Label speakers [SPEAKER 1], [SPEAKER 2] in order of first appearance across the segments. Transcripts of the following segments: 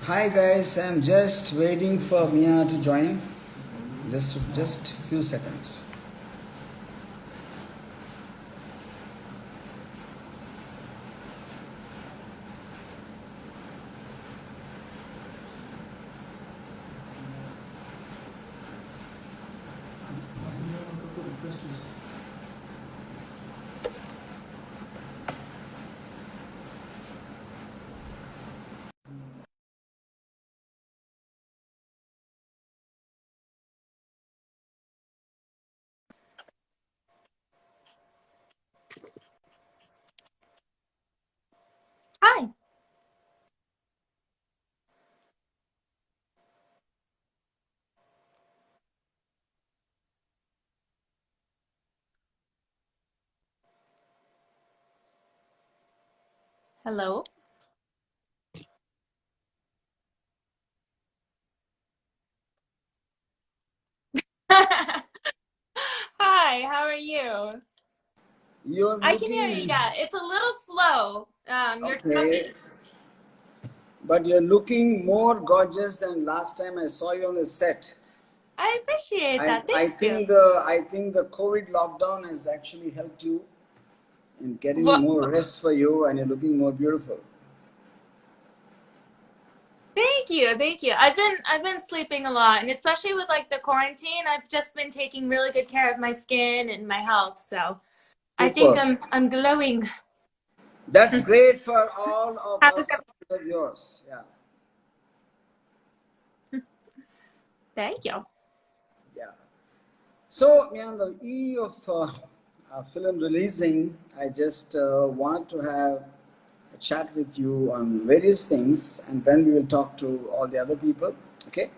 [SPEAKER 1] Hi guys, I'm just waiting for Mia to join. Just few seconds.
[SPEAKER 2] Hi. Hello. Hi, how are you?
[SPEAKER 1] You're
[SPEAKER 2] I can hear you.
[SPEAKER 1] looking
[SPEAKER 2] Yeah, it's a little slow. You're
[SPEAKER 1] okay,
[SPEAKER 2] talking.
[SPEAKER 1] but you're looking more gorgeous than last time I saw you on the set.
[SPEAKER 2] I appreciate
[SPEAKER 1] I
[SPEAKER 2] that. Thank
[SPEAKER 1] I
[SPEAKER 2] you.
[SPEAKER 1] think the COVID lockdown has actually helped you in getting
[SPEAKER 2] Well,
[SPEAKER 1] more rest for you, and you're looking more beautiful.
[SPEAKER 2] thank you. Thank you. I've been sleeping a lot, and especially with like the quarantine, I've just been taking really good care of my skin and my health. So I think
[SPEAKER 1] Super.
[SPEAKER 2] I'm glowing.
[SPEAKER 1] That's great for all of
[SPEAKER 2] How's
[SPEAKER 1] us
[SPEAKER 2] it
[SPEAKER 1] fans of yours. Yeah.
[SPEAKER 2] going? Thank you.
[SPEAKER 1] Yeah. So, on the eve of film releasing, I just wanted to have a chat with you on various things, and then we will talk to all the other people. Okay?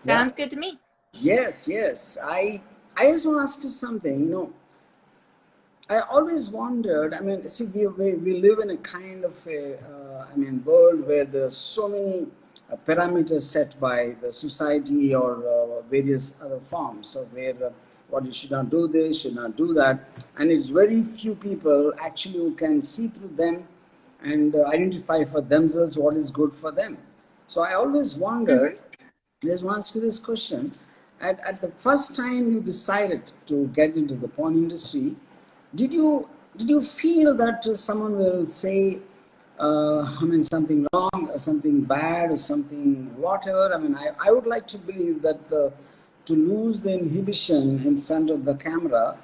[SPEAKER 1] Yeah.
[SPEAKER 2] Sounds good to me.
[SPEAKER 1] Yes, yes. I just want to ask you something. I always wondered. I mean, see, we live in a kind of a, world where there's so many parameters set by the society or various other forms of where what you should not do this, should not do that, and it's very few people actually who can see through them and identify for themselves what is good for them. So I always
[SPEAKER 2] Hmm.
[SPEAKER 1] wondered. I just want to ask you this question. At the first time you decided to get into the porn industry, did you feel that someone will say, something wrong or something bad or something whatever? I would like to believe that to lose the inhibition in front of the camera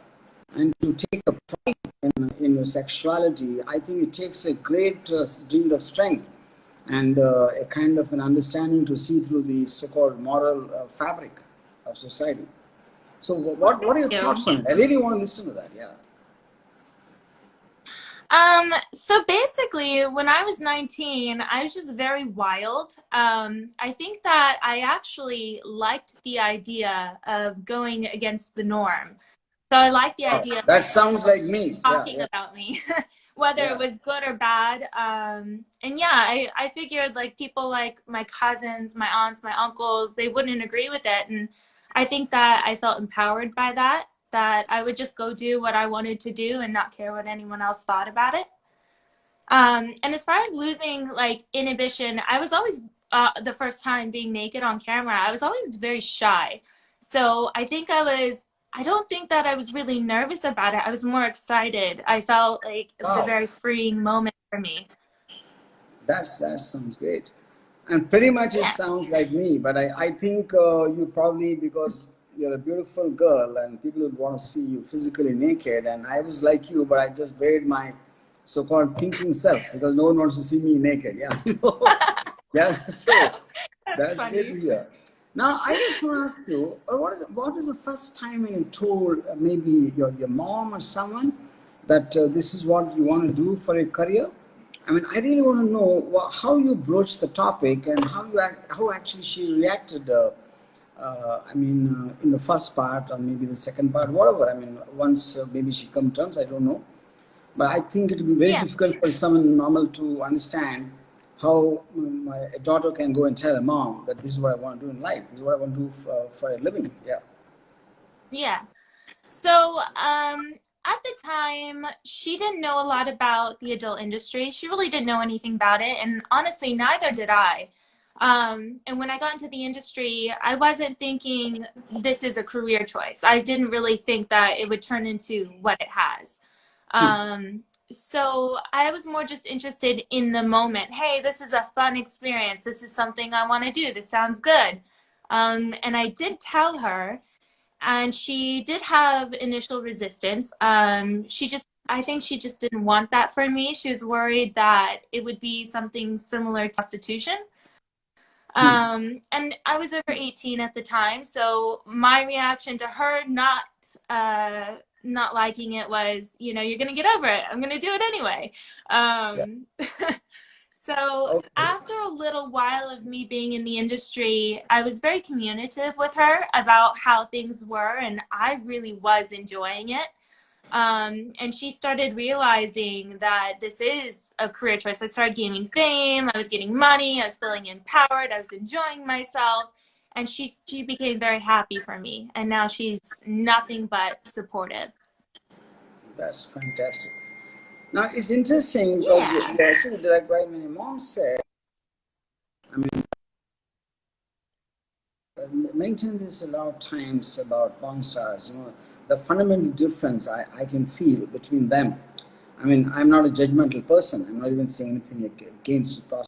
[SPEAKER 1] and to take a pride in your sexuality, I think it takes a great deal of strength and a kind of an understanding to see through the so-called moral fabric of society. So,
[SPEAKER 2] Well,
[SPEAKER 1] what are your
[SPEAKER 2] thank
[SPEAKER 1] thoughts
[SPEAKER 2] you.
[SPEAKER 1] on it? I really want to listen to that. Yeah.
[SPEAKER 2] So basically, when I was 19, I was just very wild. I think that I actually liked the idea of going against the norm. So I liked the
[SPEAKER 1] Wow,
[SPEAKER 2] idea of
[SPEAKER 1] that sounds like me. Yeah,
[SPEAKER 2] talking
[SPEAKER 1] yeah,
[SPEAKER 2] about me, whether it
[SPEAKER 1] yeah.
[SPEAKER 2] was good or bad. And yeah, I figured like people like my cousins, my aunts, my uncles, they wouldn't agree with it. And I think that I felt empowered by that, that I would just go do what I wanted to do and not care what anyone else thought about it. And as far as losing like inhibition, I was always the first time being naked on camera, I was always very shy. So I don't think that I was really nervous about it. I was more excited. I felt like it was a
[SPEAKER 1] Wow,
[SPEAKER 2] very freeing moment for me.
[SPEAKER 1] that sounds great. And pretty much it
[SPEAKER 2] Yeah.
[SPEAKER 1] sounds like me, but I think you probably, because you're a beautiful girl and people would want to see you physically naked. And I was like you, but I just buried my so-called thinking self because no one wants to see me naked. Yeah. Yeah. So
[SPEAKER 2] That's
[SPEAKER 1] that's great to
[SPEAKER 2] funny.
[SPEAKER 1] hear. Now, I just want to ask you, what is the first time when you told maybe your mom or someone that this is what you want to do for a career? I really want to know how you broached the topic and how actually she reacted. In the first part or maybe the second part, whatever. Once maybe she come terms, I don't know. But I think it will be very
[SPEAKER 2] Yeah.
[SPEAKER 1] difficult for someone normal to understand how my daughter can go and tell her mom that this is what I want to do in life. This is what I want to do for a living. Yeah.
[SPEAKER 2] Yeah. So, at the time, she didn't know a lot about the adult industry. She really didn't know anything about it. And honestly, neither did I. And when I got into the industry, I wasn't thinking this is a career choice. I didn't really think that it would turn into what it has. So I was more just interested in the moment. Hey, this is a fun experience. This is something I want to do. This sounds good. And I did tell her, and she did have initial resistance. I think she just didn't want that for me. She was worried that it would be something similar to prostitution. And I was over 18 at the time, so my reaction to her not liking it was, you know, you're gonna get over it. I'm gonna do it anyway. So after a little while of me being in the industry, I was very communicative with her about how things were, and I really was enjoying it. And she started realizing that this is a career choice. I started gaining fame, I was getting money, I was feeling empowered, I was enjoying myself, and she became very happy for me. And now she's nothing but supportive.
[SPEAKER 1] That's fantastic. Now it's interesting because like my mom said, I mean, mentioned this a lot of times about porn stars, you know, the fundamental difference I can feel between them. I mean, I'm not a judgmental person. I'm not even saying anything against the process.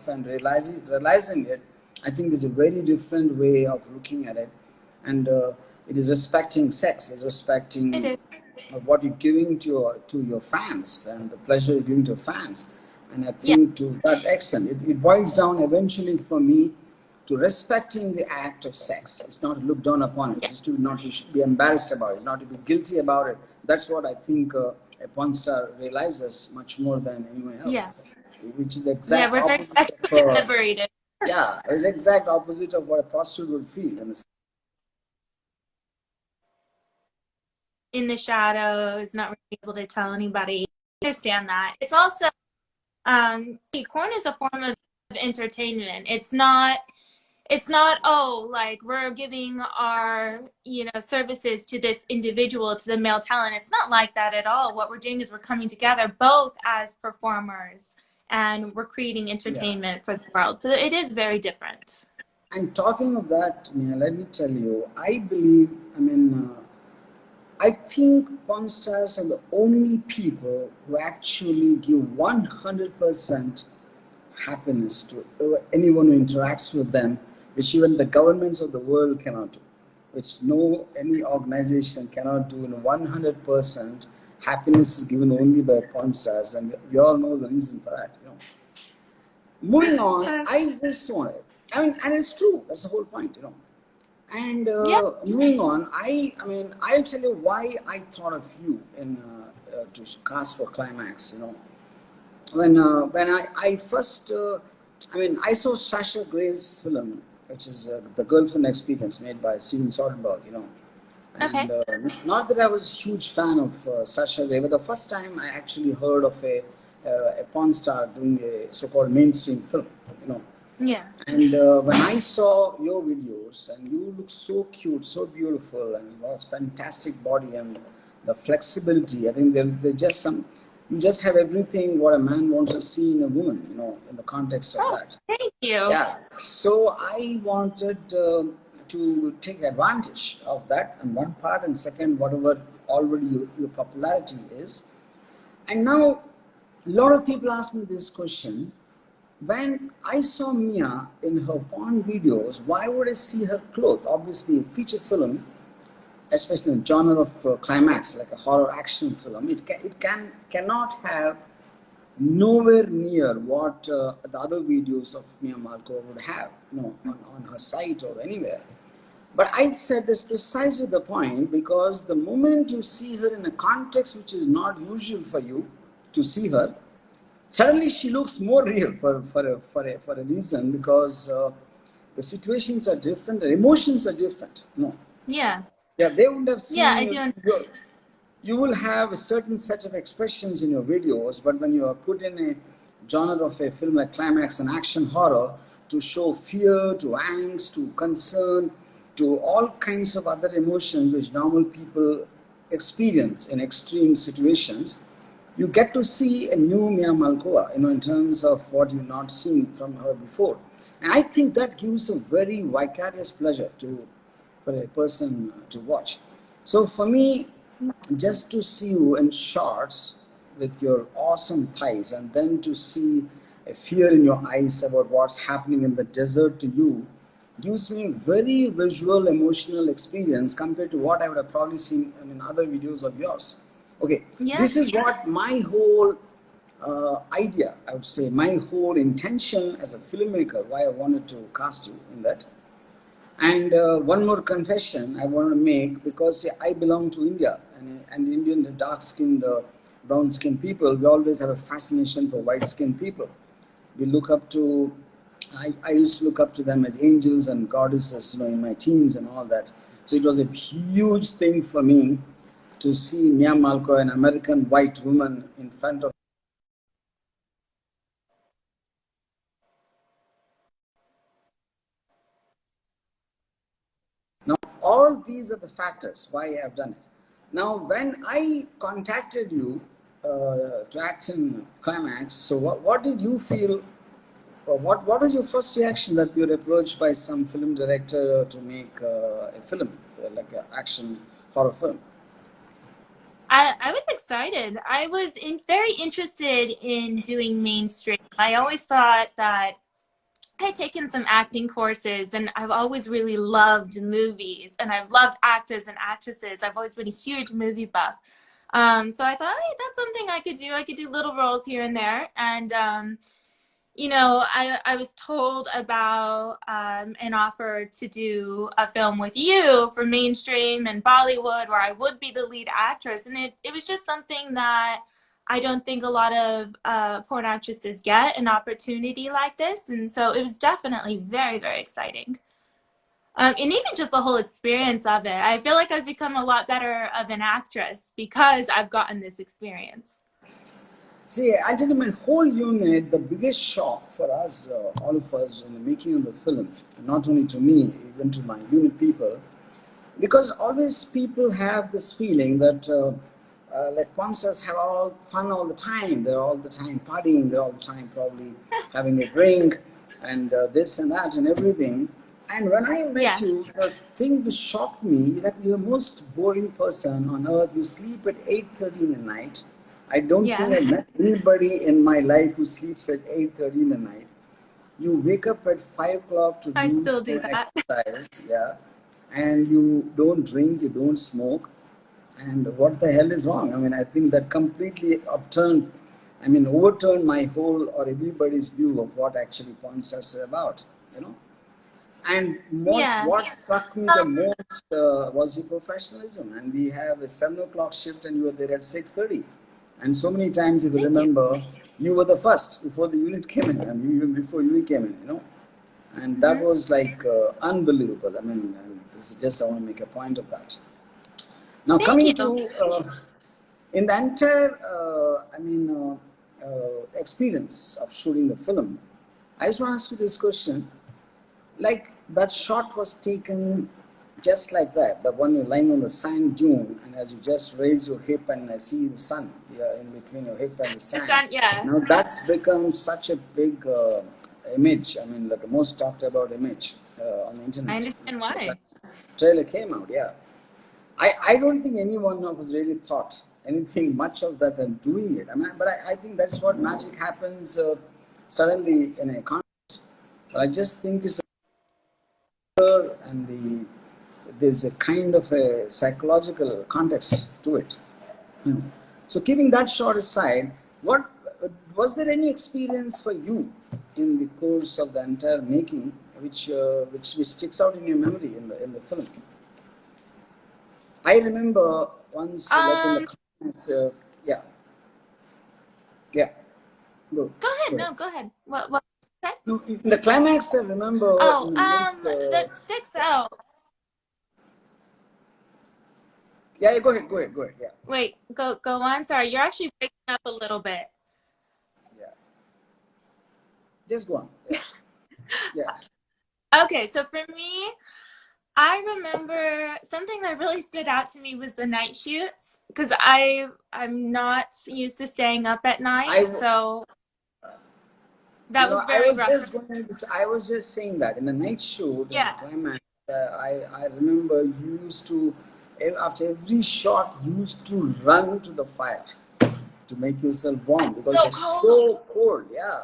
[SPEAKER 1] And realizing it, I think is a very different way of looking at it, and it is respecting sex, is respecting what you're giving to your fans and the pleasure you're giving to fans. And I think to that extent, it boils down eventually for me to respecting the act of sex. It's not to look down upon it. It's to not to be embarrassed about it, not to be guilty about it. That's what I think a porn star realizes much more than anyone else.
[SPEAKER 2] Yeah.
[SPEAKER 1] Which is the exact
[SPEAKER 2] we're very
[SPEAKER 1] opposite
[SPEAKER 2] sexually liberated.
[SPEAKER 1] Yeah, it's the exact opposite of what a prostitute would feel.
[SPEAKER 2] In the shadows, not really able to tell anybody. I understand that. It's also, porn is a form of entertainment. It's not, oh, like we're giving our, you know, services to this individual, to the male talent. It's not like that at all. What we're doing is we're coming together both as performers and we're creating entertainment for the world. So it is very different.
[SPEAKER 1] And talking of that, Mia, let me tell you, I believe, I think porn stars are the only people who actually give 100% happiness to anyone who interacts with them, which even the governments of the world cannot do, which any organization cannot do. In 100% happiness is given only by porn stars, and we all know the reason for that. You know. Moving on, I just wanted, and it's true. That's the whole point, you know. And moving on, I'll tell you why I thought of you to cast for Climax. You know, when I first, I saw Sasha Gray's film, which is The Girlfriend Experience, made by Steven Soderbergh. You know, and not that I was a huge fan of Sasha Gray, but the first time I actually heard of a porn star doing a so-called mainstream film. You know.
[SPEAKER 2] Yeah.
[SPEAKER 1] And when I saw your videos, and you look so cute, so beautiful, and it was fantastic body and the flexibility. I think they're just you just have everything what a man wants to see in a woman, you know, in the context of that.
[SPEAKER 2] Thank you.
[SPEAKER 1] Yeah. So I wanted to take advantage of that on one part, and second, whatever already your popularity is. And now, a lot of people ask me this question. When I saw Mia in her porn videos, why would I see her clothed? Obviously, a feature film, especially in the genre of Climax, like a horror action film, it cannot have nowhere near what the other videos of Mia Malkova would have, you know, on her site or anywhere. But I said this precisely the point, because the moment you see her in a context which is not usual for you to see her, suddenly she looks more real for a reason, because the situations are different, the emotions are different. No.
[SPEAKER 2] Yeah.
[SPEAKER 1] Yeah, they wouldn't have seen.
[SPEAKER 2] Yeah, I do.
[SPEAKER 1] you will have a certain set of expressions in your videos, but when you are put in a genre of a film like Climax and action horror to show fear, to angst, to concern, to all kinds of other emotions which normal people experience in extreme situations, you get to see a new Mia Malkova, in terms of what you've not seen from her before. And I think that gives a very vicarious pleasure for a person to watch. So for me, just to see you in shorts with your awesome thighs, and then to see a fear in your eyes about what's happening in the desert to you, gives me very visual, emotional experience compared to what I would have probably seen in other videos of yours. Okay,
[SPEAKER 2] Yeah.
[SPEAKER 1] this is what my whole idea, I would say, my whole intention as a filmmaker, why I wanted to cast you in that. And one more confession I want to make, because I belong to India, and Indian dark-skinned, brown-skinned people, we always have a fascination for white-skinned people. We look up to, I used to look up to them as angels and goddesses, in my teens and all that. So it was a huge thing for me to see Mia Malkova, an American white woman, in front of. Now, all these are the factors why I have done it. Now, when I contacted you to act in Climax, so what did you feel? Or what was your first reaction that you were approached by some film director to make a film, like an action horror film?
[SPEAKER 2] I was excited. I was very interested in doing mainstream. I always thought that I had taken some acting courses, and I've always really loved movies, and I've loved actors and actresses. I've always been a huge movie buff. So I thought, hey, that's something I could do. I could do little roles here and there. And I was told about an offer to do a film with you for mainstream and Bollywood, where I would be the lead actress. And it was just something that I don't think a lot of porn actresses get, an opportunity like this. And so it was definitely very, very exciting. And even just the whole experience of it, I feel like I've become a lot better of an actress because I've gotten this experience.
[SPEAKER 1] See, I tell you, my whole unit, the biggest shock for us, all of us, in the making of the film, not only to me, even to my unit people, because always people have this feeling that like porn stars have all fun all the time. They're all the time partying. They're all the time probably having a drink and this and that and everything. And when I met you, the thing which shocked me is that you're the most boring person on earth. You sleep at 8:30 in the night. I don't think I met anybody in my life who sleeps at 8:30 in the night. You wake up at 5 o'clock to
[SPEAKER 2] I
[SPEAKER 1] do
[SPEAKER 2] still do that.
[SPEAKER 1] exercise, and you don't drink, you don't smoke. And what the hell is wrong? I mean, I think that completely overturned my whole or everybody's view of what actually porn stars are about, And what struck me the most was your professionalism. And we have a 7 o'clock shift and you were there at 6:30. And so many times, if you remember, you were the first before the unit came in, and even before you came in, And that was like unbelievable. I mean, and this is just, I want to make a point of that. Now, coming to, in the entire, experience of shooting the film, I just want to ask you this question. Like, that shot was taken just like that, the one you're lying on the sand dune, and as you just raise your hip and I see the sun in between your hip and the sand.
[SPEAKER 2] The sun, yeah.
[SPEAKER 1] Now that's become such a big image. I mean, like the most talked about image on the internet.
[SPEAKER 2] I understand why.
[SPEAKER 1] The trailer came out, I don't think anyone of us really thought anything much of that and doing it. But I think that's what magic happens suddenly in a context. I just think it's and there's a kind of a psychological context to it. So keeping that shot aside, what was there any experience for you in the course of the entire making which sticks out in your memory in the film? I remember once like in the comments, Go
[SPEAKER 2] ahead. No, go ahead. What?
[SPEAKER 1] No, in the climax, I remember.
[SPEAKER 2] That sticks out.
[SPEAKER 1] Yeah, go ahead, go ahead, go ahead. Yeah,
[SPEAKER 2] Wait, go on. Sorry, you're actually breaking up a little bit.
[SPEAKER 1] yeah. Just go on. Yeah, yeah.
[SPEAKER 2] Okay, so for me, I remember something that really stood out to me was the night shoots because I'm not used to staying up at night,
[SPEAKER 1] I,
[SPEAKER 2] so that was
[SPEAKER 1] I
[SPEAKER 2] very
[SPEAKER 1] was
[SPEAKER 2] rough for
[SPEAKER 1] just
[SPEAKER 2] me.
[SPEAKER 1] going to, I was just saying that in the night shoot in the
[SPEAKER 2] Yeah.
[SPEAKER 1] climax, I remember you used to, after every shot, you used to run to the fire to make yourself warm because it
[SPEAKER 2] So
[SPEAKER 1] was
[SPEAKER 2] cold.
[SPEAKER 1] so cold. Yeah,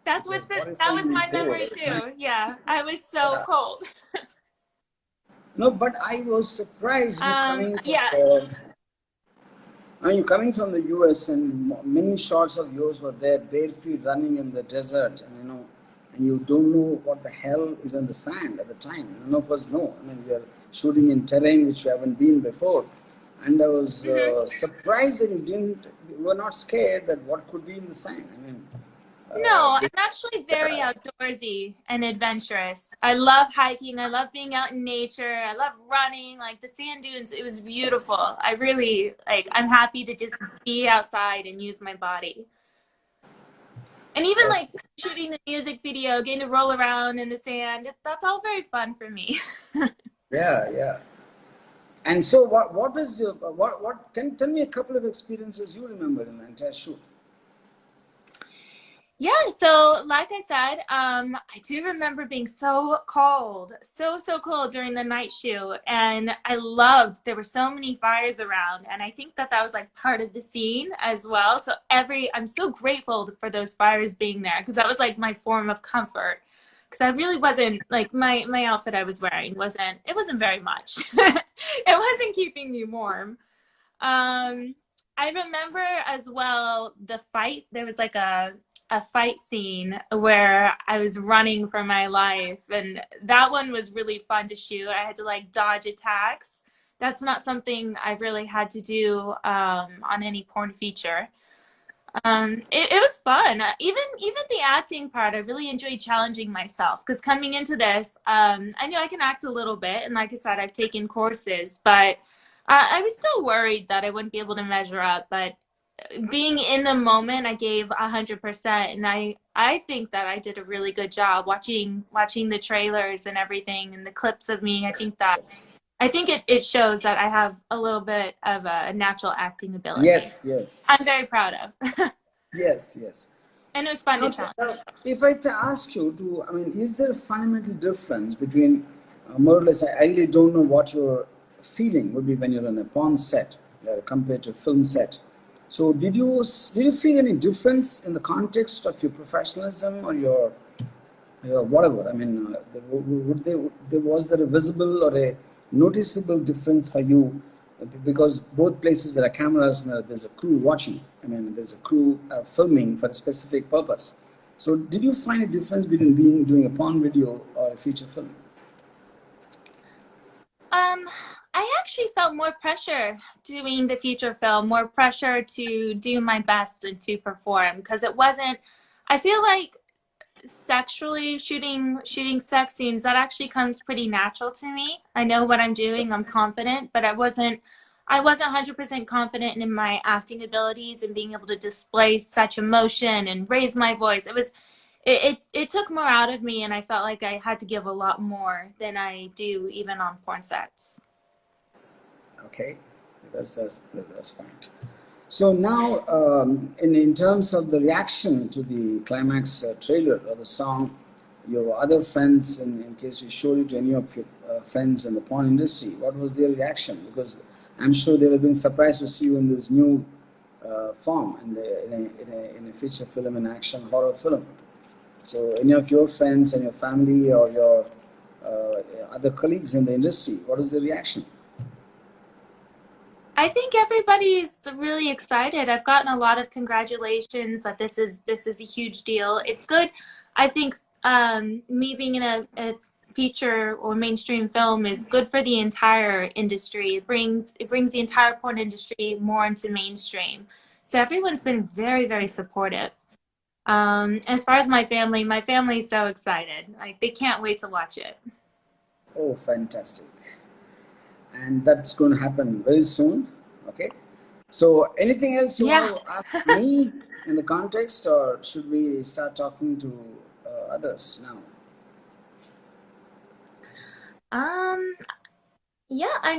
[SPEAKER 1] it was
[SPEAKER 2] That was
[SPEAKER 1] horrifyingly
[SPEAKER 2] my
[SPEAKER 1] cold
[SPEAKER 2] memory
[SPEAKER 1] at night.
[SPEAKER 2] too. Yeah, I was so
[SPEAKER 1] Yeah.
[SPEAKER 2] cold.
[SPEAKER 1] No, but I was surprised you coming from
[SPEAKER 2] Yeah.
[SPEAKER 1] the. Now you're coming from the US, and many shots of yours were there, bare feet running in the desert, and and you don't know what the hell is in the sand at the time. None of us know. I mean, we are shooting in terrain which we haven't been before, and I was
[SPEAKER 2] Hmm.
[SPEAKER 1] surprised that you were not scared that what could be in the sand. I mean,
[SPEAKER 2] No, I'm
[SPEAKER 1] uh,
[SPEAKER 2] actually very outdoorsy and adventurous. I love hiking. I love being out in nature. I love running, like the sand dunes. It was beautiful. I really like, I'm happy to just be outside and use my body. And even like shooting the music video, getting to roll around in the sand, that's all very fun for me.
[SPEAKER 1] yeah, yeah. And so, what was your what? Can you tell me a couple of experiences you remember in the entire shoot?
[SPEAKER 2] Yeah, so like I said, I do remember being so cold, so cold during the night shoot, and I loved there were so many fires around, and I think that that was like part of the scene as well. So I'm so grateful for those fires being there because that was like my form of comfort. Because I really wasn't like my outfit I was wearing wasn't very much. It wasn't keeping me warm. Um, I remember as well the fight. There was like a fight scene where I was running for my life, and that one was really fun to shoot. I had to like dodge attacks. That's not something I've really had to do on any porn feature. It was fun. Even the acting part, I really enjoyed challenging myself because coming into this, I knew I can act a little bit, and like I said, I've taken courses, but I was still worried that I wouldn't be able to measure up. But being in the moment, I gave 100%, and I think that I did a really good job watching the trailers and everything and the clips of me.
[SPEAKER 1] Yes, yes.
[SPEAKER 2] I think it shows that I have a little bit of a natural acting ability.
[SPEAKER 1] Yes,
[SPEAKER 2] I'm
[SPEAKER 1] yes,
[SPEAKER 2] very proud of.
[SPEAKER 1] yes, yes.
[SPEAKER 2] And it was fun to
[SPEAKER 1] Now,
[SPEAKER 2] challenge.
[SPEAKER 1] if I to ask you to, I mean, is there a fundamental difference between, more or less, I really don't know what your feeling would be when you're on a porn set compared to a film set. So, did you feel any difference in the context of your professionalism or your whatever? I mean, was there a visible or a noticeable difference for you? Because both places there are cameras and there's a crew watching. I mean, there's a crew filming for a specific purpose. So, did you find a difference between doing a porn video or a feature film?
[SPEAKER 2] Um, I actually felt more pressure doing the feature film, more pressure to do my best and to perform because it wasn't. I feel like sexually shooting sex scenes that actually comes pretty natural to me. I know what I'm doing. I'm confident, but I wasn't 100% confident in my acting abilities and being able to display such emotion and raise my voice. It took more out of me, and I felt like I had to give a lot more than I do even on porn sets.
[SPEAKER 1] Okay, that's fine. So now, in terms of the reaction to the climax trailer or the song, your other friends, in case you showed it to any of your friends in the porn industry, what was their reaction? Because I'm sure they have been surprised to see you in this new form in a feature film, an action horror film. So, any of your friends and your family or your other colleagues in the industry, what is the reaction?
[SPEAKER 2] I think everybody's really excited. I've gotten a lot of congratulations that this is a huge deal. It's good. I think me being in a feature or mainstream film is good for the entire industry. It brings the entire porn industry more into mainstream. So everyone's been very supportive. As far as my family's so excited. Like they can't wait to watch it.
[SPEAKER 1] Oh, fantastic. and that's going to happen very soon. Okay. So anything else you
[SPEAKER 2] Yeah.
[SPEAKER 1] want to ask me in the context, or should we start talking to others now?
[SPEAKER 2] Um, yeah, I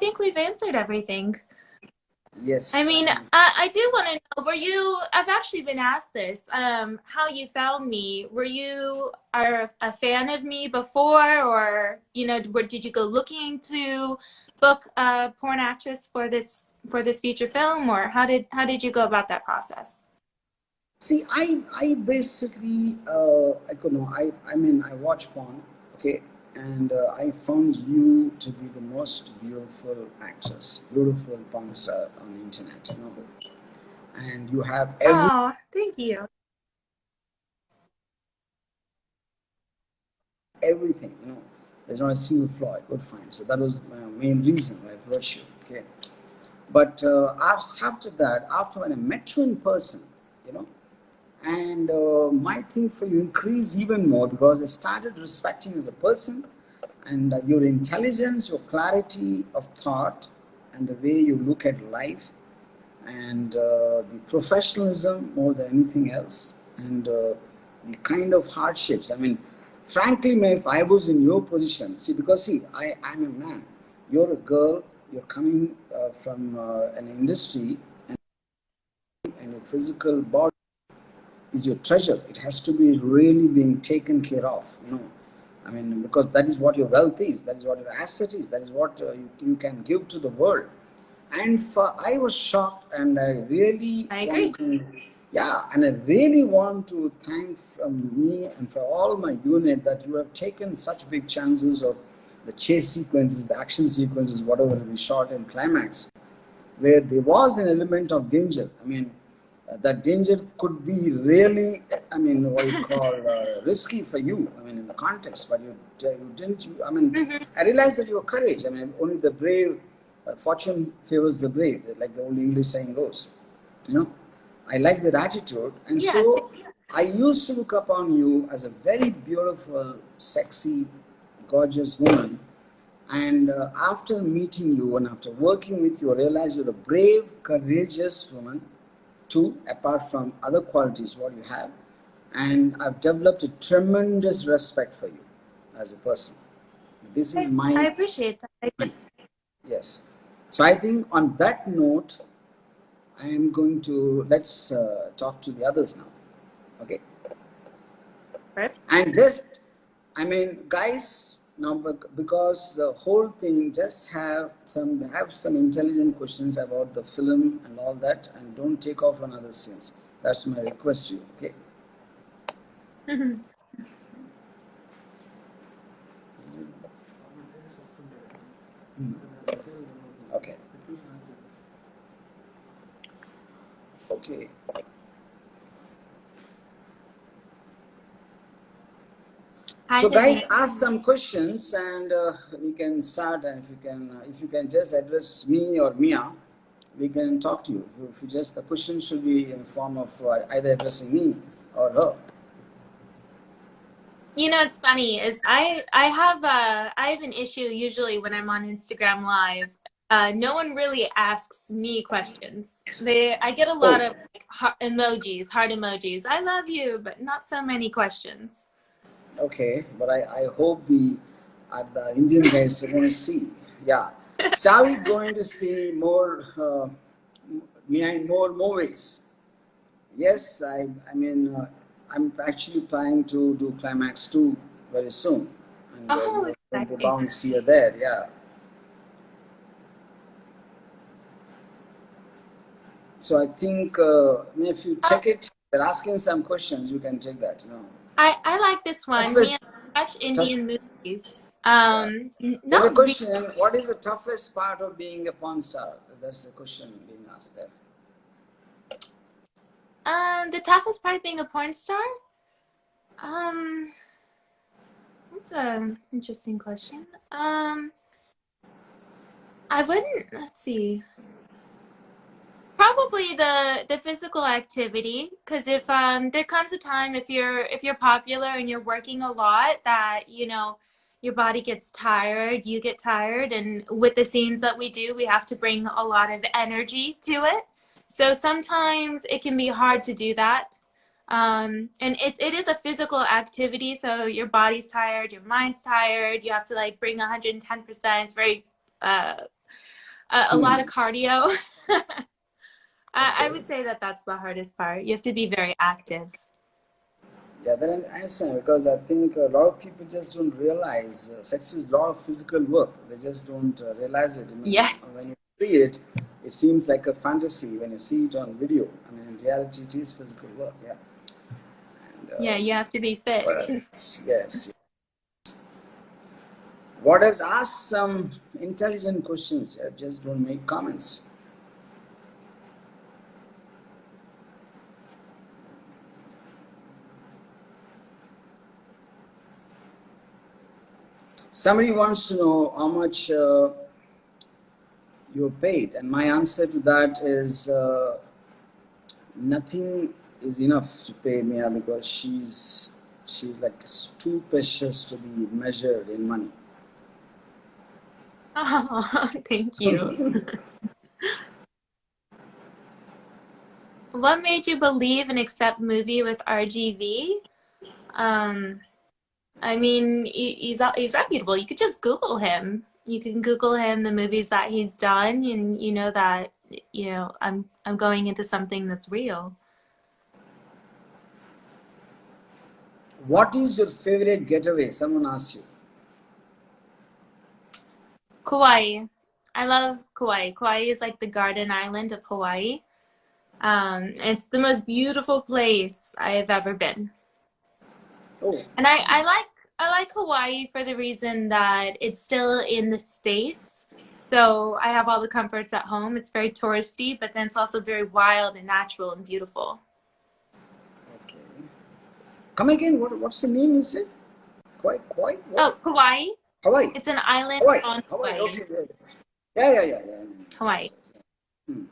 [SPEAKER 2] think we've answered everything. I
[SPEAKER 1] Yes.
[SPEAKER 2] mean, I do want to know, I've actually been asked this, how you found me. Were you a fan of me before, or, did you go looking to book a porn actress for this feature film, or how did you go about that process?
[SPEAKER 1] See, I basically, I could know, I mean, I watch porn, okay, and I found you to be the most beautiful actress, beautiful porn star on the internet, you know, and you have
[SPEAKER 2] Oh, thank you.
[SPEAKER 1] everything, you know, there's not a single flaw I could find. So that was my main reason why I approached you, okay. But after that, after when I met you in person, you know, and my thing for you increased even more because I started respecting you as a person, and your intelligence, your clarity of thought, and the way you look at life, and the professionalism more than anything else, and the kind of hardships. I mean, frankly, man, if I was in your position, see, because see, I'm a man, you're a girl, you're coming from an industry, and your physical body is your treasure. It has to be really being taken care of, you know. I mean, because that is what your wealth is, that is what your asset is, that is what you can give to the world. And I was shocked, and I really
[SPEAKER 2] I
[SPEAKER 1] want
[SPEAKER 2] agree.
[SPEAKER 1] to, yeah, and I really want to thank from me and for all my unit that you have taken such big chances of the chase sequences, the action sequences, whatever we shot in Climax, where there was an element of danger. I mean, that danger could be really, I mean, what you call risky for you. I mean, in the context, but you didn't. I mean,
[SPEAKER 2] Hmm.
[SPEAKER 1] I realized that your courage. I mean, only the brave, fortune favors the brave, like the old English saying goes. You know, I like that attitude, and
[SPEAKER 2] Yeah.
[SPEAKER 1] so I used to look upon you as a very beautiful, sexy, gorgeous woman, and after meeting you and after working with you, I realized you're a brave, courageous woman, too, apart from other qualities what you have. And I've developed a tremendous respect for you as a person. This is
[SPEAKER 2] I
[SPEAKER 1] my,
[SPEAKER 2] appreciate that.
[SPEAKER 1] yes. So I think on that note, I am going to, let's talk to the others now. Okay.
[SPEAKER 2] Perfect.
[SPEAKER 1] And just, I mean, guys, now because the whole thing just have some intelligent questions about the film and all that, and don't take off on other scenes. That's my request to you. Okay. Okay. Okay.
[SPEAKER 2] Hi,
[SPEAKER 1] So, guys,
[SPEAKER 2] Dinesh.
[SPEAKER 1] ask some questions, and we can start. And if you can just address me or Mia, we can talk to you. If you just the question should be in the form of either addressing me or her.
[SPEAKER 2] It's funny is I have an issue usually when I'm on Instagram Live. No one really asks me questions. I get a lot
[SPEAKER 1] Oh,
[SPEAKER 2] of like, emojis, heart emojis. I love you, but not so many questions.
[SPEAKER 1] okay. But I hope the Indian guys are going to see. Yeah. So are we going to see more Mia in more movies? Yes, I mean, I'm actually planning to do Climax 2 very soon. And
[SPEAKER 2] Oh,
[SPEAKER 1] you're going to
[SPEAKER 2] exciting.
[SPEAKER 1] bounce here there, yeah. So I think if you
[SPEAKER 2] Oh,
[SPEAKER 1] check it, they're asking some questions, you can take that, you know.
[SPEAKER 2] I like this one. Me
[SPEAKER 1] Toughest,
[SPEAKER 2] and watch
[SPEAKER 1] tough,
[SPEAKER 2] Indian movies.
[SPEAKER 1] yeah. There's a
[SPEAKER 2] Not really.
[SPEAKER 1] question, what is the toughest part of being a porn star? That's the question being asked there.
[SPEAKER 2] The toughest part of being a porn star? Um, that's an interesting question. I wouldn't. Let's see. Probably Probably the physical activity, because if there comes a time if you're popular and you're working a lot that your body gets tired, you get tired, and with the scenes that we do, we have to bring a lot of energy to it. So sometimes it can be hard to do that. And it is a physical activity, so your body's tired, your mind's tired, you have to like bring 110%. It's very a lot of cardio. I
[SPEAKER 1] Okay.
[SPEAKER 2] would say that that's the hardest part. You have to be very active.
[SPEAKER 1] Yeah, then I understand because I think a lot of people just don't realize sex is a lot of physical work. They just don't realize it. I mean,
[SPEAKER 2] Yes.
[SPEAKER 1] when you see it, it seems like a fantasy when you see it on video. I mean, in reality, it is physical work. Yeah. And
[SPEAKER 2] Yeah, you have to be fit.
[SPEAKER 1] what else? Yes. What has asked some intelligent questions? Just don't make comments. Somebody wants to know how much you're paid, and my answer to that is nothing is enough to pay Mia because she's like too precious to be measured in money.
[SPEAKER 2] Oh, thank you. What made you believe and accept movie with RGV? Um, I mean, he's reputable. You could just Google him. You can Google him, the movies that he's done, and you know that I'm going into something that's real.
[SPEAKER 1] What is your favorite getaway? Someone asked you.
[SPEAKER 2] Kauai. I love Kauai. Kauai is like the garden island of Hawaii. It's the most beautiful place I have ever been.
[SPEAKER 1] Oh,
[SPEAKER 2] And I like Hawaii for the reason that it's still in the States. So I have all the comforts at home. It's very touristy, but then it's also very wild and natural and beautiful.
[SPEAKER 1] okay. Come again. What's the name you said? Quite what?
[SPEAKER 2] Oh, Kauai.
[SPEAKER 1] Hawaii.
[SPEAKER 2] It's an island
[SPEAKER 1] Hawaii.
[SPEAKER 2] on
[SPEAKER 1] Hawaii.
[SPEAKER 2] Hawaii.
[SPEAKER 1] Okay. Yeah.
[SPEAKER 2] Hawaii.
[SPEAKER 1] Hmm.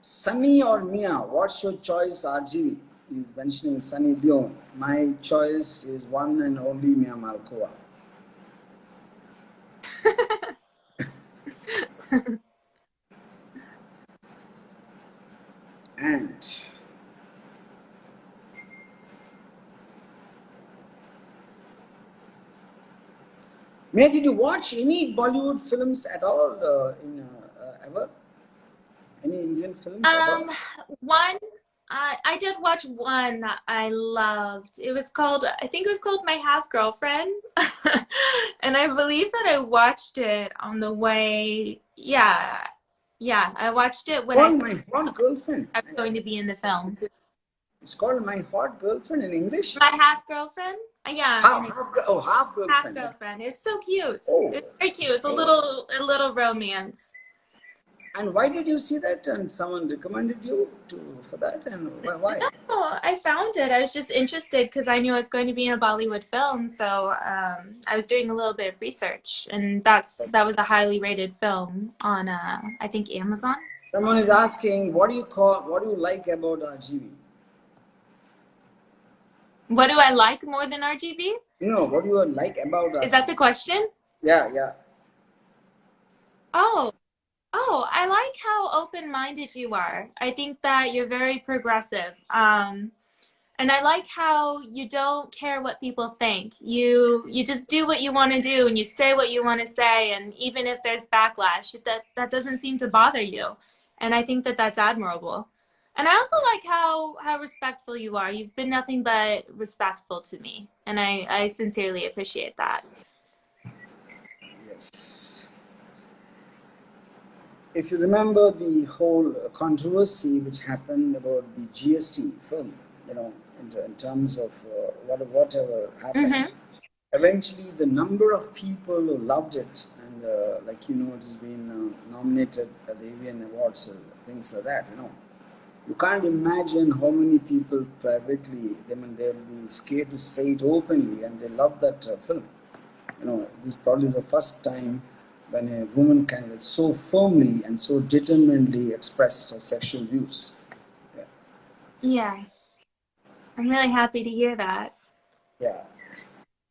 [SPEAKER 1] Sunny or Mia? What's your choice, RGV? He's mentioning Sunny Leone. My choice is one and only Mia Malkova. And Mia, did you watch any Bollywood films at all ever? Any Indian films ever?
[SPEAKER 2] One, I did watch one that I loved. I think it was called My Half Girlfriend. And I believe that I watched it on the way. Yeah, I watched it when
[SPEAKER 1] Called My Hot Girlfriend.
[SPEAKER 2] I was going to be in the film.
[SPEAKER 1] It's called My Hot Girlfriend in English.
[SPEAKER 2] My Half Girlfriend? Yeah.
[SPEAKER 1] Half
[SPEAKER 2] Half
[SPEAKER 1] girlfriend.
[SPEAKER 2] Girlfriend. It's so cute.
[SPEAKER 1] Oh.
[SPEAKER 2] It's very cute. It's a little romance.
[SPEAKER 1] And why did you see that? And someone recommended you for that? And why?
[SPEAKER 2] No, I found it. I was just interested because I knew I was going to be in a Bollywood film, so I was doing a little bit of research, and that was a highly rated film on I think Amazon.
[SPEAKER 1] Someone is asking, what do you like about RGV?
[SPEAKER 2] What do I like more than RGV?
[SPEAKER 1] No, what do you like about RGV?
[SPEAKER 2] Is that the question?
[SPEAKER 1] Yeah.
[SPEAKER 2] Oh, I like how open-minded you are. I think that you're very progressive. And I like how you don't care what people think. You just do what you want to do and you say what you want to say, and even if there's backlash, that doesn't seem to bother you. And I think that that's admirable. And I also like how respectful you are. You've been nothing but respectful to me, and I sincerely appreciate that.
[SPEAKER 1] Yes. If you remember the whole controversy which happened about the GST film, in terms of whatever happened,
[SPEAKER 2] Mm-hmm.
[SPEAKER 1] eventually the number of people who loved it, and it's been nominated at the Avian Awards, things like that, You can't imagine how many people privately, they'll be scared to say it openly, and they love that film. This probably is the first time when a woman can so firmly and so determinedly express her sexual views. Yeah.
[SPEAKER 2] Yeah, I'm really happy to hear that.
[SPEAKER 1] Yeah.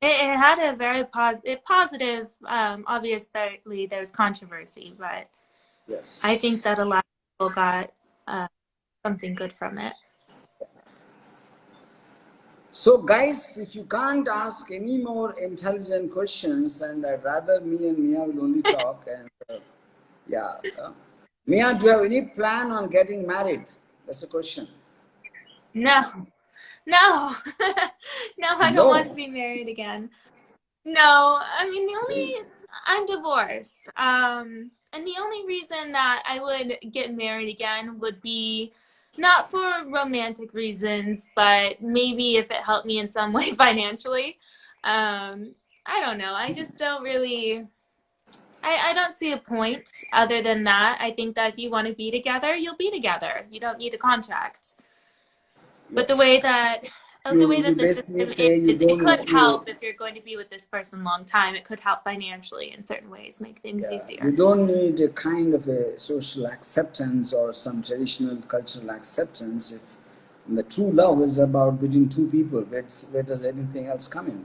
[SPEAKER 2] It had a very positive. Obviously, there's controversy, but I think
[SPEAKER 1] Yes.
[SPEAKER 2] that a lot of people got something good from it.
[SPEAKER 1] So, guys, if you can't ask any more intelligent questions, and I'd rather me and Mia will only talk. And yeah, Mia, do you have any plan on getting married? That's the question.
[SPEAKER 2] No, no, no, I don't want to
[SPEAKER 1] No.
[SPEAKER 2] be married again. No, I mean, I'm divorced. And the only reason that I would get married again would be not for romantic reasons, but maybe if it helped me in some way financially. I don't know. I just don't really, I don't see a point other than that. I think that if you want to be together, you'll be together. You don't need a contract. But
[SPEAKER 1] Yes.
[SPEAKER 2] the way
[SPEAKER 1] You
[SPEAKER 2] that the
[SPEAKER 1] basically
[SPEAKER 2] system
[SPEAKER 1] say you
[SPEAKER 2] is, it
[SPEAKER 1] don't
[SPEAKER 2] could
[SPEAKER 1] you
[SPEAKER 2] help if you're going to be with this person a long time. It could help financially in certain ways, make things
[SPEAKER 1] yeah,
[SPEAKER 2] easier.
[SPEAKER 1] you don't need a kind of a social acceptance or some traditional cultural acceptance if the true love is about between two people. Where does anything else come in?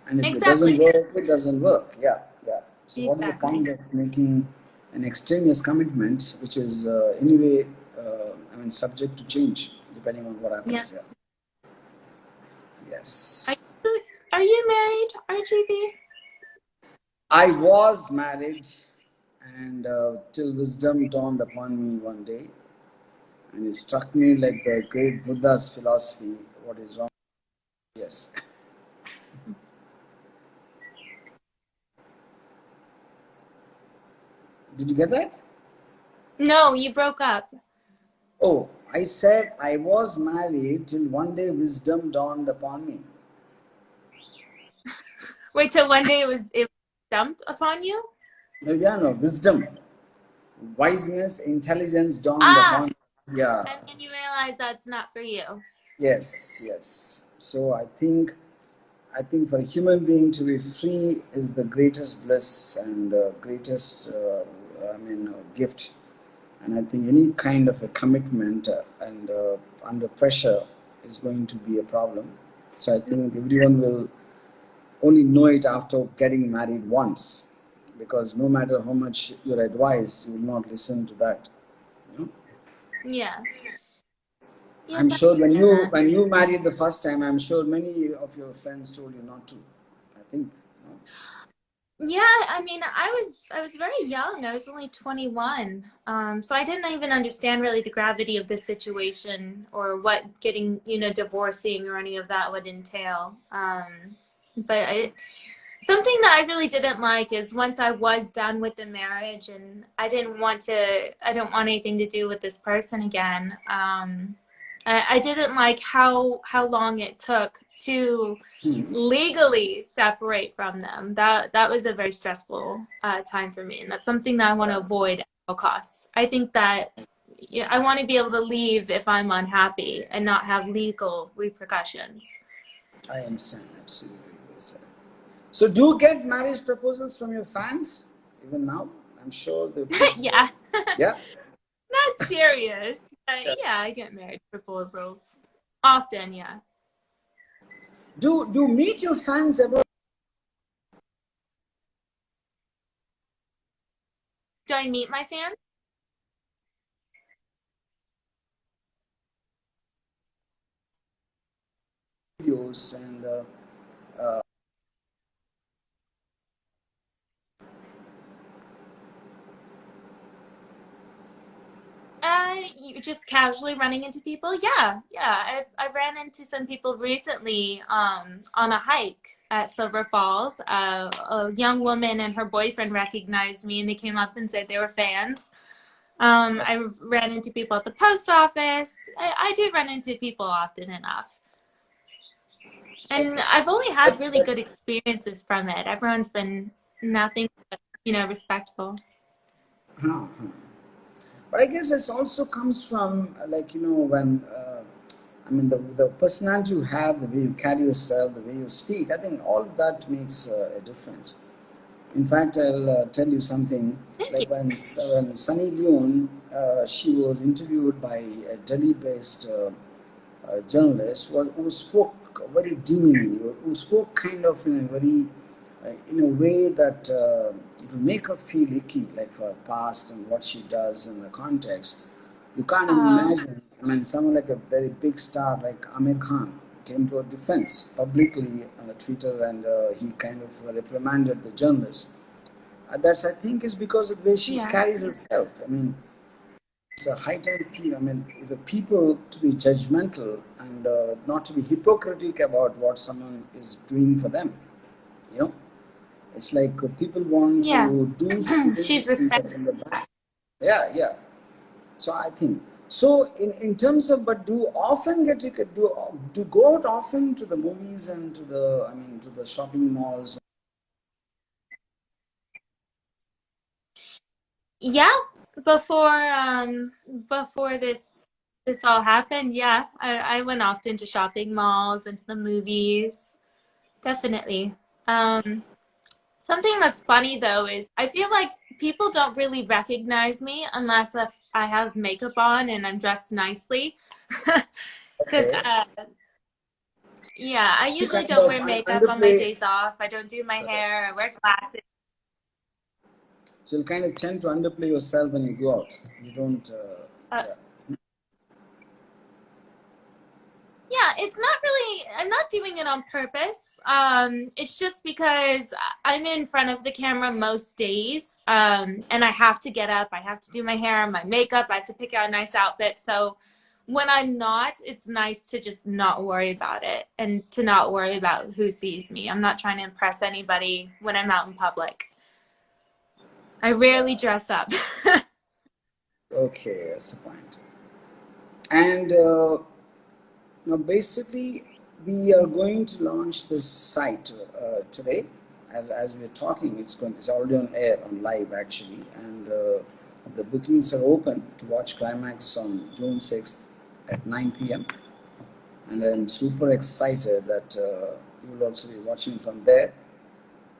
[SPEAKER 1] And if it doesn't
[SPEAKER 2] Exactly.
[SPEAKER 1] work, it doesn't work. Yeah, yeah. So what is the
[SPEAKER 2] Exactly.
[SPEAKER 1] point of making an extraneous commitment, which is anyway, subject to change depending on what
[SPEAKER 2] Yeah.
[SPEAKER 1] happens? Yeah.
[SPEAKER 2] Are
[SPEAKER 1] Yes.
[SPEAKER 2] you, are you married, RGV?
[SPEAKER 1] I was married, and till wisdom dawned upon me one day, and it struck me like the great Buddha's philosophy. What is wrong? Yes. Did you get that?
[SPEAKER 2] No, you broke up.
[SPEAKER 1] Oh, I said I was married till one day wisdom dawned upon me.
[SPEAKER 2] Wait till one day it was dumped upon you?
[SPEAKER 1] No, yeah, no, wisdom, wiseness, intelligence dawned
[SPEAKER 2] Ah,
[SPEAKER 1] upon me. Yeah,
[SPEAKER 2] and then you realize that's not for you.
[SPEAKER 1] yes, yes. So I think for a human being to be free is the greatest bliss and greatest, gift. And I think any kind of a commitment and under pressure is going to be a problem. So I think everyone will only know it after getting married once, because no matter how much you're advised, you will not listen to that. You know?
[SPEAKER 2] Yeah.
[SPEAKER 1] I'm
[SPEAKER 2] Yes, I
[SPEAKER 1] sure when
[SPEAKER 2] understand
[SPEAKER 1] you
[SPEAKER 2] that.
[SPEAKER 1] when you married the first time, I'm sure many of your friends told you not to. I think. You know?
[SPEAKER 2] Yeah, I mean, I was very young. I was only 21. So I didn't even understand really the gravity of the situation or what getting, divorcing or any of that would entail. But something that I really didn't like is once I was done with the marriage and I don't want anything to do with this person again. I didn't like how long it took to
[SPEAKER 1] Hmm.
[SPEAKER 2] legally separate from them. That was a very stressful time for me, and that's something that I want to avoid at all costs. I think that I want to be able to leave if I'm unhappy and not have legal repercussions.
[SPEAKER 1] I understand absolutely. Yes, sir. So do you get marriage proposals from your fans even now? I'm sure they would.
[SPEAKER 2] Yeah,
[SPEAKER 1] Yeah.
[SPEAKER 2] not serious. But yeah, I get marriage proposals often. Yeah.
[SPEAKER 1] Do you meet your fans ever?
[SPEAKER 2] Do I meet my fans?
[SPEAKER 1] Videos and
[SPEAKER 2] You just casually running into people? Yeah, yeah. I've ran into some people recently on a hike at Silver Falls. A young woman and her boyfriend recognized me and they came up and said they were fans. I ran into people at the post office. I do run into people often enough. And
[SPEAKER 1] okay.
[SPEAKER 2] I've only had
[SPEAKER 1] But,
[SPEAKER 2] really
[SPEAKER 1] but
[SPEAKER 2] good experiences from it. Everyone's been nothing but, respectful.
[SPEAKER 1] huh, huh. But I guess this also comes from when the personality you have, the way you carry yourself, the way you speak. I think all of that makes a difference. In fact, I'll tell you something.
[SPEAKER 2] Thank you.
[SPEAKER 1] Like when Sunny Leone, she was interviewed by a Delhi-based journalist who spoke very demeaning, who spoke kind of in a very, in a way that it would make her feel icky, like for her past and what she does in the context. You can't
[SPEAKER 2] Oh,
[SPEAKER 1] imagine. I mean, someone like a very big star like Amir Khan came to her defense publicly on Twitter, and he kind of reprimanded the journalist. That's, I think, is because of the way she
[SPEAKER 2] yeah.
[SPEAKER 1] carries herself. I mean, it's a high time. I mean, the people to be judgmental and not to be hypocritical about what someone is doing for them. You know, it's like people want
[SPEAKER 2] Yeah.
[SPEAKER 1] to do something
[SPEAKER 2] She's respect.
[SPEAKER 1] in the back. Yeah, yeah. So I think so. In terms of, but do often get do go out often to the movies and to the, I mean, to the shopping malls.
[SPEAKER 2] Yeah, before this all happened, yeah, I went often to shopping malls and to the movies. Definitely. Um, Something that's funny though is I feel like people don't really recognize me unless I have makeup on and I'm dressed nicely. Because
[SPEAKER 1] Okay,
[SPEAKER 2] yeah, I
[SPEAKER 1] to
[SPEAKER 2] usually
[SPEAKER 1] kind
[SPEAKER 2] don't
[SPEAKER 1] of
[SPEAKER 2] wear makeup on my
[SPEAKER 1] underplay.
[SPEAKER 2] days off. I don't do my hair. I wear glasses.
[SPEAKER 1] So you'll kind of tend to underplay yourself when you go out. You don't.
[SPEAKER 2] Uh,
[SPEAKER 1] Yeah.
[SPEAKER 2] Yeah, it's not really, I'm not doing it on purpose. It's just because I'm in front of the camera most days. And I have to get up, I have to do my hair, my makeup, I have to pick out a nice outfit. So when I'm not, it's nice to just not worry about it and to not worry about who sees me. I'm not trying to impress anybody when I'm out in public. I rarely dress up.
[SPEAKER 1] Okay, that's the point. And now, basically, we are going to launch this site today. As we're talking, it's already on air, on live actually, and the bookings are open to watch Climax on June 6th at 9 p.m. And I'm super excited that you will also be watching from there.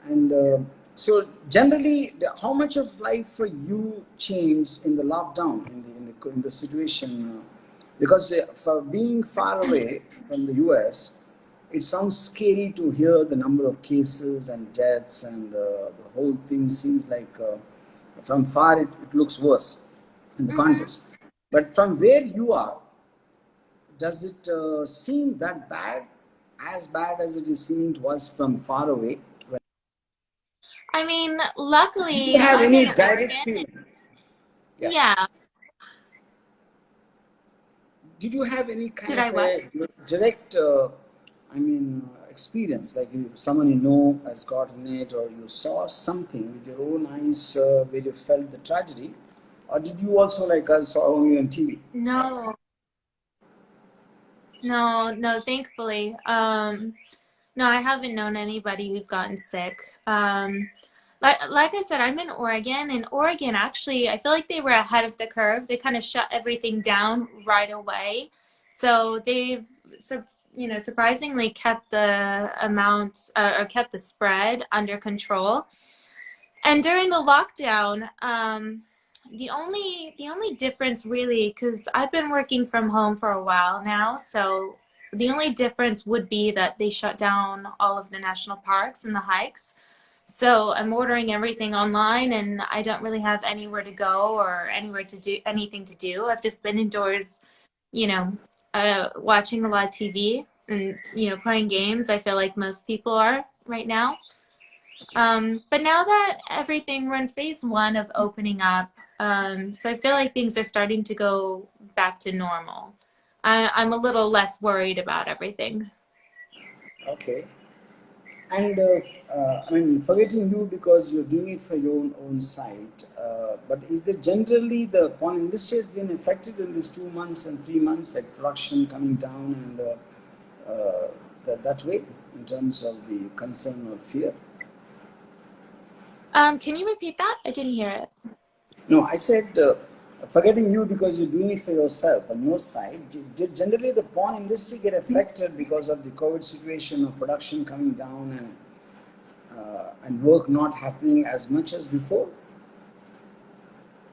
[SPEAKER 1] And so, generally, how much of life for you changed in the lockdown, in the situation? Because for being far away from the U.S., it sounds scary to hear the number of cases and deaths, and the whole thing seems like from far it looks worse in the
[SPEAKER 2] Mhm.
[SPEAKER 1] context. But from where you are, does it seem that bad, as bad as it is seeming to us from far away?
[SPEAKER 2] I mean,
[SPEAKER 1] Did you
[SPEAKER 2] luckily,
[SPEAKER 1] have
[SPEAKER 2] I'm
[SPEAKER 1] any
[SPEAKER 2] in
[SPEAKER 1] direct
[SPEAKER 2] Oregon.
[SPEAKER 1] feeling? Yeah.
[SPEAKER 2] Yeah.
[SPEAKER 1] Did you have any kind
[SPEAKER 2] Did
[SPEAKER 1] of
[SPEAKER 2] I what?
[SPEAKER 1] a direct, I mean, experience, like someone you know has gotten it, or you saw something with your own eyes where you felt the tragedy, or did you also, like us, saw only on TV?
[SPEAKER 2] No, no, thankfully. No, I haven't known anybody who's gotten sick. Like I said, I'm in Oregon, and Oregon actually, I feel like they were ahead of the curve. They kind of shut everything down right away. So they've, surprisingly kept the amount or kept the spread under control. And during the lockdown, the only difference really, because I've been working from home for a while now, so the only difference would be that they shut down all of the national parks and the hikes. So I'm ordering everything online, and I don't really have anywhere to go or anywhere to do anything to do. I've just been indoors, you know, watching a lot of TV and playing games. I feel like most people are right now. But now that everything, we're in phase one of opening up, so I feel like things are starting to go back to normal. I'm a little less worried about everything.
[SPEAKER 1] Okay. And I mean, forgetting you because you're doing it for your own site, but is it generally the porn industry has been affected in these 2 months and 3 months, like production coming down and that way, in terms of the concern or fear?
[SPEAKER 2] Can you repeat that? I didn't hear it.
[SPEAKER 1] No, I said forgetting you because you're doing it for yourself on your side. Did generally the porn industry get affected because of the COVID situation or production coming down, and and work not happening as much as before?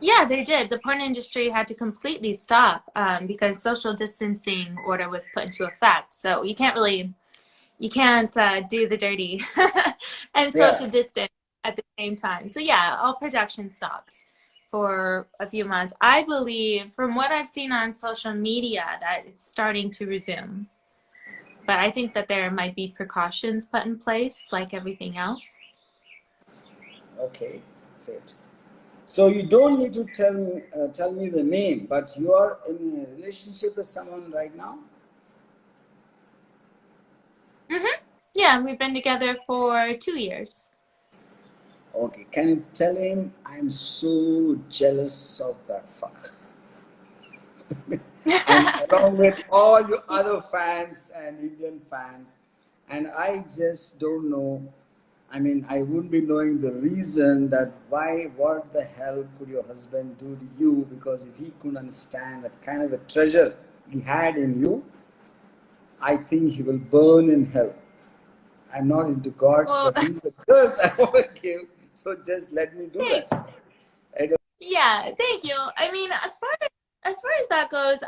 [SPEAKER 2] Yeah, they did. The porn industry had to completely stop because social distancing order was put into effect. So you can't do the dirty and
[SPEAKER 1] Yeah.
[SPEAKER 2] social distance at the same time. So yeah, all production stopped for a few months. I believe, from what I've seen on social media, that it's starting to resume. But I think that there might be precautions put in place, like everything else.
[SPEAKER 1] Okay, great. So you don't need to tell me the name, but you are in a relationship with someone right now.
[SPEAKER 2] Mm-hmm. Yeah, we've been together for 2 years.
[SPEAKER 1] Okay, can you tell him I'm so jealous of that fuck? And along with all your other fans and Indian fans, and I just don't know. I mean, I wouldn't be knowing the reason that why, what the hell could your husband do to you? Because if he couldn't understand that kind of a treasure he had in you, I think he will burn in hell. I'm not into gods,
[SPEAKER 2] Well,
[SPEAKER 1] but this is the curse I want to give. So just let me do
[SPEAKER 2] thank
[SPEAKER 1] that. And,
[SPEAKER 2] yeah, thank you. I mean, as far as that goes,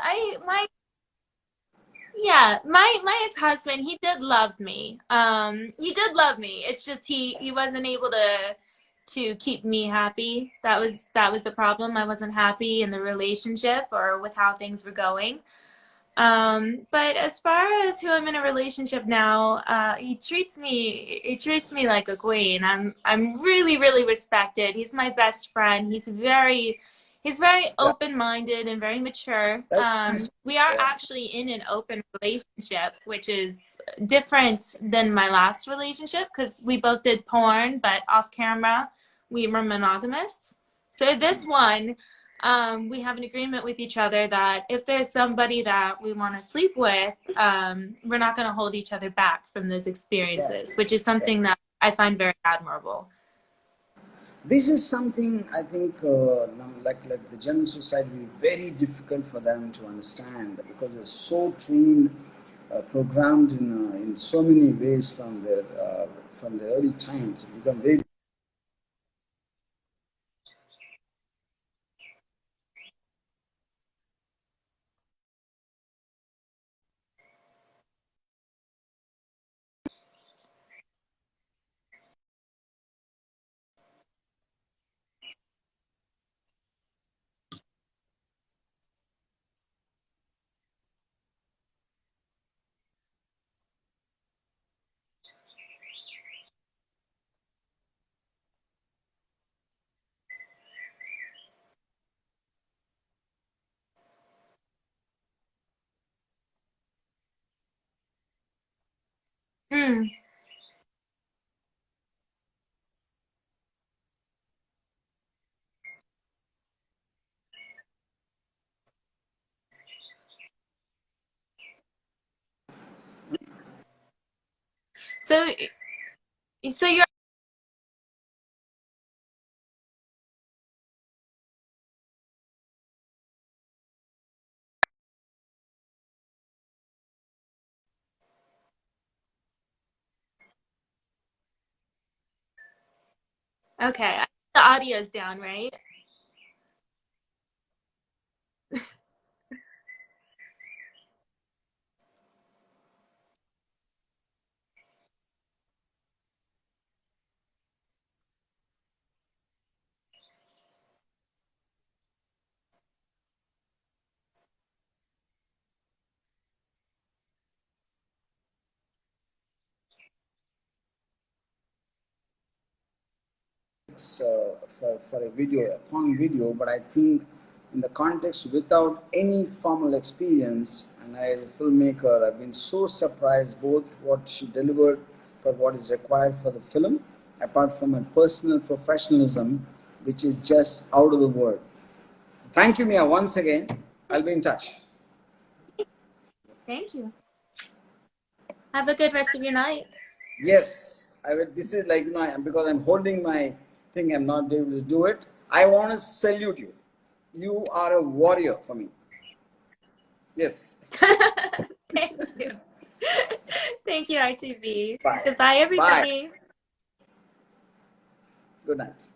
[SPEAKER 2] my ex-husband, he did love me. He did love me. It's just he wasn't able to keep me happy. That was the problem. I wasn't happy in the relationship or with how things were going. But as far as who I'm in a relationship now, he treats me like a queen. I'm really, really respected. He's my best friend. He's very
[SPEAKER 1] yeah,
[SPEAKER 2] open-minded and very mature.
[SPEAKER 1] that's nice.
[SPEAKER 2] We are
[SPEAKER 1] Yeah.
[SPEAKER 2] actually in an open relationship, which is different than my last relationship because we both did porn, but off camera, we were monogamous. So this one, we have an agreement with each other that if there's somebody that we want to sleep with, we're not going to hold each other back from those experiences,
[SPEAKER 1] Exactly.
[SPEAKER 2] which is
[SPEAKER 1] Yeah.
[SPEAKER 2] something that I find very admirable.
[SPEAKER 1] This is something I think, like the general society, will be very difficult for them to understand because they're so trained, programmed in so many ways from their early times. It become very.
[SPEAKER 2] Mm. So, so you're okay. The audio's down, right?
[SPEAKER 1] For a video, a porn video, but I think in the context without any formal experience, and I, as a filmmaker, I've been so surprised both what she delivered for what is required for the film, apart from her personal professionalism, which is just out of the world. Thank you, Mia, once again. I'll be in touch.
[SPEAKER 2] Thank you. Have a good rest of your night.
[SPEAKER 1] Yes, I will. This is like, because I'm holding my thing, I'm not able to do it. I want to salute you. You are a warrior for me. Yes.
[SPEAKER 2] Thank you. Thank you, RGV.
[SPEAKER 1] Bye.
[SPEAKER 2] Goodbye,
[SPEAKER 1] Bye.
[SPEAKER 2] everybody.
[SPEAKER 1] Good night.